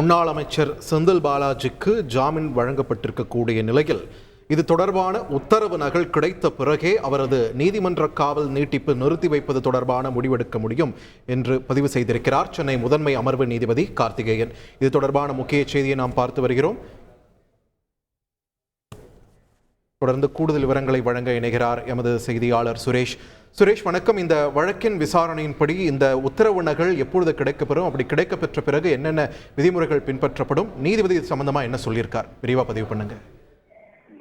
முன்னாள் அமைச்சர் செந்தில் பாலாஜிக்கு ஜாமீன் வழங்கப்பட்டிருக்கக்கூடிய நிலையில் இது தொடர்பான உத்தரவு நகல் கிடைத்த பிறகே அவரது நீதிமன்ற காவல் நீட்டிப்பு நிறுத்தி வைப்பது தொடர்பான முடிவெடுக்க முடியும் என்று பதிவு செய்திருக்கிறார் சென்னை முதன்மை அமர்வு நீதிபதி கார்த்திகேயன். இது தொடர்பான முக்கிய செய்தியை நாம் பார்த்து வருகிறோம். தொடர்ந்து கூடுதல் விவரங்களை வழங்க இணைகிறார் எமது செய்தியாளர் சுரேஷ். சுரேஷ் வணக்கம். இந்த வழக்கின் விசாரணையின்படி இந்த உத்தரவு நகல் எப்பொழுது கிடைக்கப்பெறும், அப்படி கிடைக்கப்பெற்ற பிறகு என்னென்ன விதிமுறைகள் பின்பற்றப்படும், நீதிபதி இது சம்பந்தமா என்ன சொல்லியிருக்கார், விரிவா பதிவு பண்ணுங்க.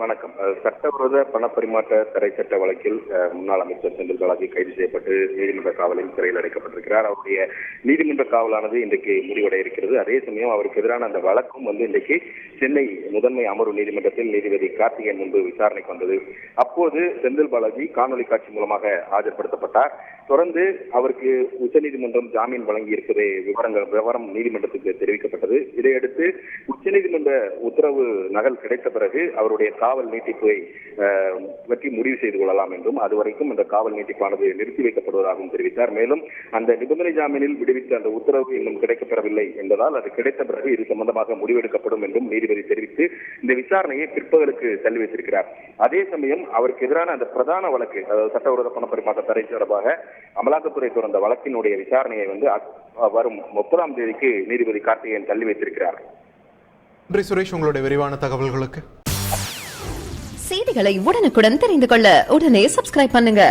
வணக்கம். சட்டவிரோத பணப்பரிமாற்ற தடை சட்ட வழக்கில் முன்னாள் அமைச்சர் செந்தில் பாலாஜி கைது செய்யப்பட்டு நீதிமன்ற காவலில் சிறையில் அடைக்கப்பட்டிருக்கிறார். அவருடைய நீதிமன்ற காவலானது இன்றைக்கு முடிவடைய இருக்கிறது. அதே சமயம் அவருக்கு எதிரான அந்த வழக்கும் இன்றைக்கு சென்னை முதன்மை அமர்வு நீதிமன்றத்தில் நீதிபதி கார்த்திகேயன் முன்பு விசாரணைக்கு வந்தது. அப்போது செந்தில் பாலாஜி காணொலி காட்சி மூலமாக ஆஜர்படுத்தப்பட்டார். தொடர்ந்து அவருக்கு உச்சநீதிமன்றம் ஜாமீன் வழங்கி இருப்பதே விவரம் நீதிமன்றத்துக்கு தெரிவிக்கப்பட்டது. இதையடுத்து உச்சநீதிமன்ற உத்தரவு நகல் கிடைத்த பிறகு அவருடைய காவல் நீட்டிப்பை பற்றி முடிவு செய்து கொள்ளலாம் என்றும் அதுவரைக்கும் இந்த காவல் நீட்டிப்பானது நிறுத்தி வைக்கப்படுவதாகவும் தெரிவித்தார். மேலும் அந்த நிபந்தனை ஜாமீனில் விடுவித்த அந்த உத்தரவு இன்னும் கிடைக்கப்பெறவில்லை என்பதால் அது கிடைத்த பிறகு இது சம்பந்தமாக முடிவெடுக்கப்படும் என்றும் நீதிபதி தெரிவித்து இந்த விசாரணையை பிற்பகலுக்கு தள்ளி வைத்திருக்கிறார். அதே சமயம் அவருக்கு எதிரான அந்த பிரதான வழக்கு, அதாவது சட்டவிரோத பணப்பரிமாற்ற தடை தொடர்பாக அமலாக்கத்துறை தொடர்ந்த வழக்கினுடைய விசாரணையை வரும் 30ஆம் தேதிக்கு நீதிபதி கார்த்திகேயன் தள்ளி வைத்திருக்கிறார். நன்றி சுரேஷ், உங்களுடைய விரிவான தகவல்களுக்கு. செய்திகளை உடனுக்குடன் தெரிந்து கொள்ள உடனே சப்ஸ்கிரைப் பண்ணுங்க.